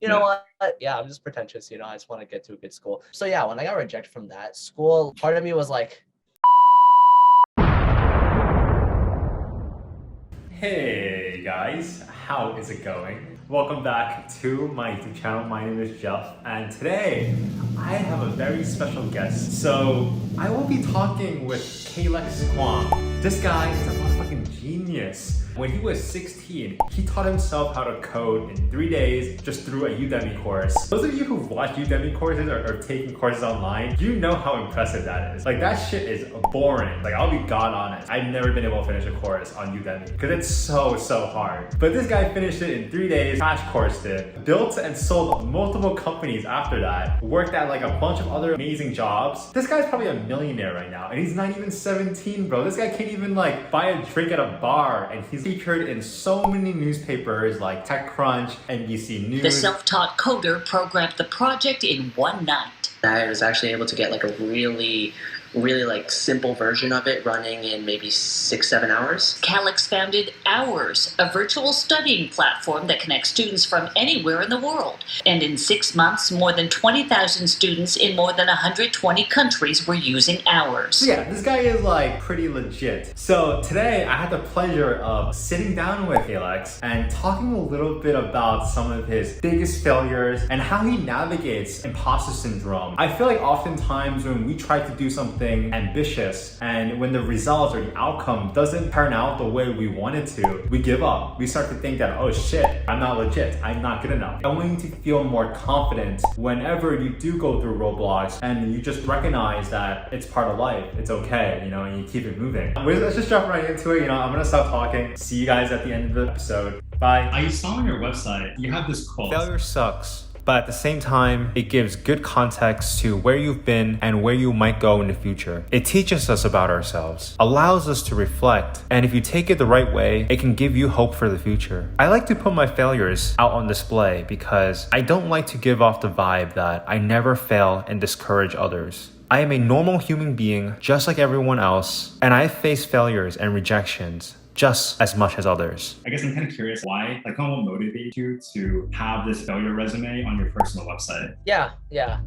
you know Yeah. what? Yeah, I'm just pretentious, I just want to get to a good school. So yeah, when I got rejected from that school, part of me was like, Hey guys, how is it going? Welcome back to my YouTube channel. My name is Jeff, and today I have a very special guest. So I will be talking with Calix Huang. This guy is a motherfucking genius. When he was 16, he taught himself how to code in 3 days just through a Udemy course. Those of you who've watched Udemy courses or taken courses online, you know how impressive that is. Like, that shit is boring. Like, I'll be god honest. I've never been able to finish a course on Udemy because it's so hard. But this guy finished it in 3 days, crash coursed it, built and sold multiple companies after that, worked at like a bunch of other amazing jobs. This guy's probably a millionaire right now, and he's not even 17, bro. This guy can't even like buy a drink at a bar, and he's featured in so many newspapers like TechCrunch, NBC News. The self-taught coder programmed the project in one night. I was actually able to get like a really like simple version of it running in maybe 6-7 hours. Calix founded Hours, a virtual studying platform that connects students from anywhere in the world. And in 6 months, more than 20,000 students in more than 120 countries were using Hours. So yeah, this guy is like pretty legit. So today I had the pleasure of sitting down with Calix and talking a little bit about some of his biggest failures and how he navigates imposter syndrome. I feel like oftentimes when we try to do something ambitious and when the results or the outcome doesn't turn out the way we want it to, we give up. We start to think that, oh shit, I'm not legit, I'm not good enough. I want you to feel more confident whenever you do go through roadblocks and you just recognize that it's part of life, it's okay, and you keep it moving. Let's just jump right into it. I'm gonna stop talking. See you guys at the end of the episode. Bye. I saw on your website, you have this quote. Failure sucks, but at the same time, it gives good context to where you've been and where you might go in the future. It teaches us about ourselves, allows us to reflect, and if you take it the right way, it can give you hope for the future. I like to put my failures out on display because I don't like to give off the vibe that I never fail and discourage others. I am a normal human being just like everyone else, and I face failures and rejections just as much as others. I guess I'm kind of curious why, like, what motivated you to have this failure resume on your personal website? yeah.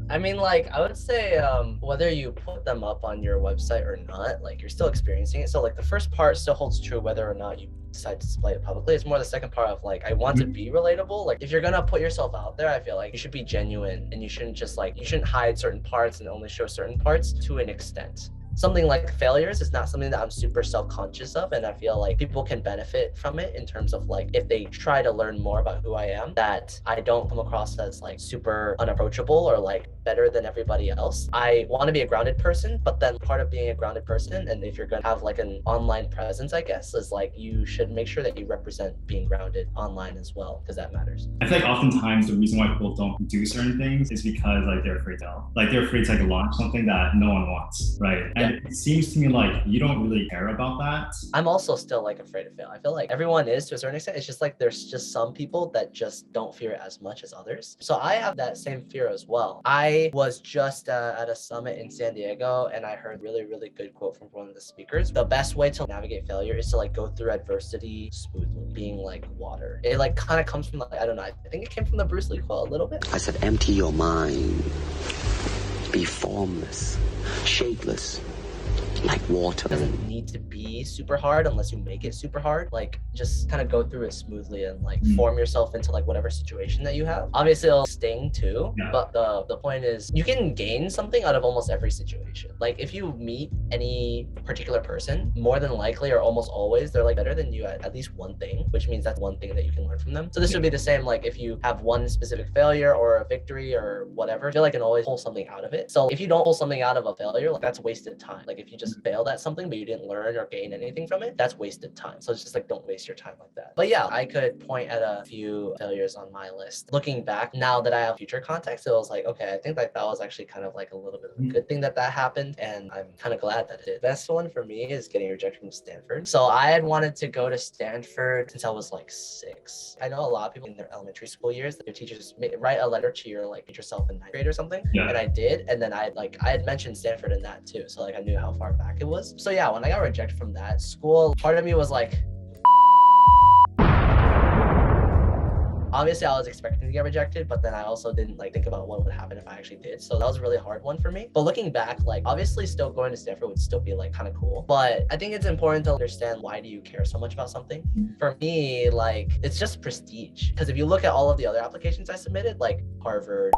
I mean, like, I would say whether you put them up on your website or not, like, you're still experiencing it. So like the first part still holds true whether or not you decide to display it publicly. It's more the second part of like, I want to be relatable. Like, if you're gonna put yourself out there, I feel like you should be genuine and you shouldn't just like, you shouldn't hide certain parts and only show certain parts to an extent. Something like failures is not something that I'm super self-conscious of, and I feel like people can benefit from it in terms of like, if they try to learn more about who I am, that I don't come across as like super unapproachable or like better than everybody else. I want to be a grounded person, but then part of being a grounded person, and if you're gonna have like an online presence, I guess, is like you should make sure that you represent being grounded online as well, because that matters. I feel like oftentimes the reason why people don't do certain things is because like they're afraid to fail. Like they're afraid to like launch something that no one wants, right? And it seems to me like you don't really care about that. I'm also still like afraid to fail. I feel like everyone is to a certain extent. It's just like there's just some people that just don't fear it as much as others. So I have that same fear as well. I was just at a summit in San Diego and I heard really good quote from one of the speakers. The best way to navigate failure is to like go through adversity smoothly, being like water. It like kind of comes from like, I don't know, I think it came from the Bruce Lee quote a little bit. I said, empty your mind, be formless, shapeless, like water. It doesn't need to be super hard unless you make it super hard. Like, just kind of go through it smoothly and like form yourself into like whatever situation that you have. Obviously it'll sting too, but the point is you can gain something out of almost every situation. Like, if you meet any particular person, more than likely or almost always they're like better than you at least one thing, which means that's one thing that you can learn from them. So this would be the same, like if you have one specific failure or a victory or whatever, I feel like you can always pull something out of it. So if you don't pull something out of a failure, like that's wasted time. Like if you just failed at something but you didn't learn or gain anything from it, that's wasted time. So it's just like, don't waste your time like that. But yeah, I could point at a few failures on my list. Looking back, now that I have future context, it was like, okay, I think like that was actually kind of like a little bit of a good thing that happened, and I'm kind of glad that it did. Best one for me is getting rejected from Stanford. So I had wanted to go to Stanford since I was like 6. I know a lot of people in their elementary school years that their teachers write a letter to your like future self in 9th grade or something, and I did, and then I had mentioned Stanford in that too, so like I knew how far back it was. So yeah, when I got rejected from that school, part of me was like, Obviously I was expecting to get rejected, but then I also didn't like think about what would happen if I actually did. So that was a really hard one for me. But looking back, like obviously still going to Stanford would still be like kind of cool. But I think it's important to understand, why do you care so much about something? For me, like it's just prestige. Because if you look at all of the other applications I submitted, like Harvard,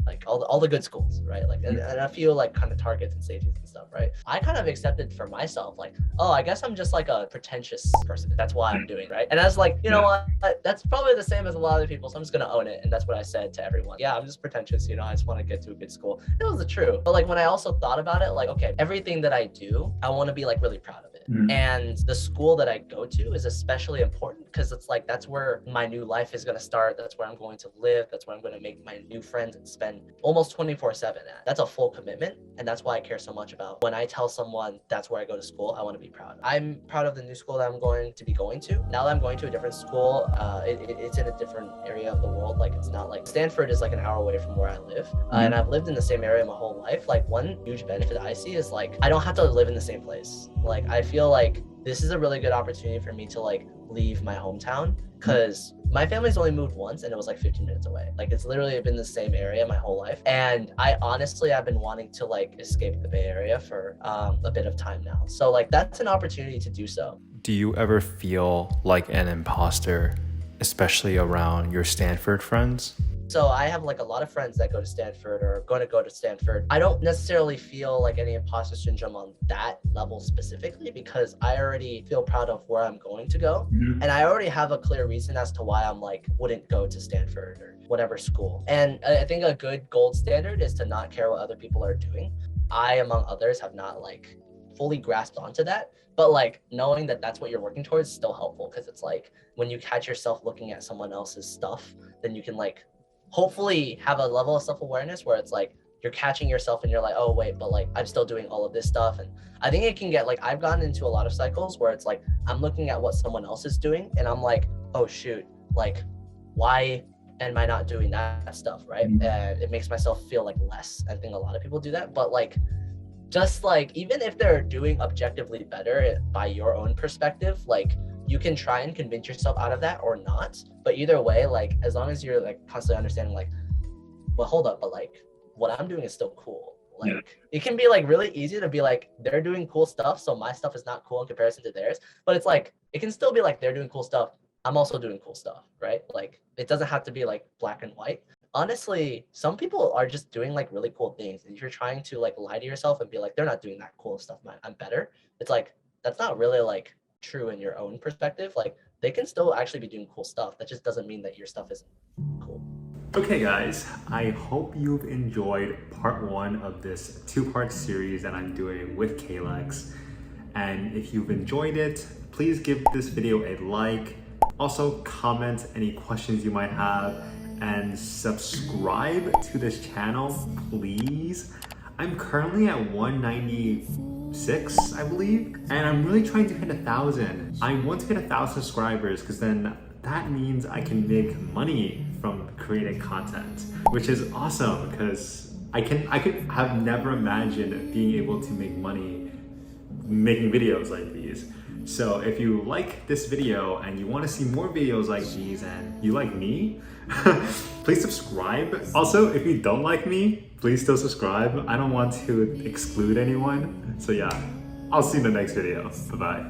like all the good schools, right? Like and a few like kind of targets and safeties and stuff, right? I kind of accepted for myself, like, oh, I guess I'm just like a pretentious person. That's why I'm doing, right? And I was like, you know what? That's probably the same as a lot of people. So I'm just gonna own it. And that's what I said to everyone. Yeah, I'm just pretentious, you know, I just want to get to a good school. It was the truth. But like when I also thought about it, like, okay, everything that I do, I want to be like really proud of it. And the school that I go to is especially important because it's like that's where my new life is going to start. That's where I'm going to live. That's where I'm going to make my new friends and spend almost 24/7 at. That's a full commitment, and that's why I care so much about when I tell someone that's where I go to school. I want to be proud. I'm proud of the new school that I'm going to be going to. Now that I'm going to a different school, it's in a different area of the world. Like it's not like Stanford is like an hour away from where I live, and I've lived in the same area my whole life. Like one huge benefit I see is like I don't have to live in the same place. Like I feel like this is a really good opportunity for me to like leave my hometown, because my family's only moved once and it was like 15 minutes away. Like it's literally been the same area my whole life. And I've been wanting to like escape the Bay Area for a bit of time now. So like that's an opportunity to do so. Do you ever feel like an imposter, especially around your Stanford friends? So I have like a lot of friends that go to Stanford or are going to go to Stanford. I don't necessarily feel like any imposter syndrome on that level specifically, because I already feel proud of where I'm going to go. And I already have a clear reason as to why I'm like, wouldn't go to Stanford or whatever school. And I think a good gold standard is to not care what other people are doing. I, among others, have not like fully grasped onto that. But like knowing that that's what you're working towards is still helpful, because it's like when you catch yourself looking at someone else's stuff, then you can like hopefully have a level of self-awareness where it's like you're catching yourself and you're like, oh wait, but like I'm still doing all of this stuff. And I think it can get like, I've gotten into a lot of cycles where it's like I'm looking at what someone else is doing and I'm like, oh shoot, like why am I not doing that stuff, right? And it makes myself feel like less. I think a lot of people do that, but like just like even if they're doing objectively better by your own perspective, like you can try and convince yourself out of that or not. But either way, like as long as you're like constantly understanding like, well, hold up, but like what I'm doing is still cool. Like it can be like really easy to be like, they're doing cool stuff, so my stuff is not cool in comparison to theirs. But it's like, it can still be like they're doing cool stuff, I'm also doing cool stuff, right? Like it doesn't have to be like black and white. Honestly, some people are just doing like really cool things. And if you're trying to like lie to yourself and be like, they're not doing that cool stuff, I'm better. It's like, that's not really like true in your own perspective. Like they can still actually be doing cool stuff. That just doesn't mean that your stuff isn't cool. Okay guys, I hope you've enjoyed part 1 of this 2-part series that I'm doing with Calix. And if you've enjoyed it, please give this video a like. Also comment any questions you might have and subscribe to this channel, please. I'm currently at 196, I believe, and I'm really trying to hit 1,000. I want to hit 1,000 subscribers because then that means I can make money from creating content, which is awesome because I could have never imagined being able to make money making videos like these. So if you like this video and you want to see more videos like these and you like me, please subscribe. Also, if you don't like me, please still subscribe. I don't want to exclude anyone. So yeah, I'll see you in the next video. Bye-bye.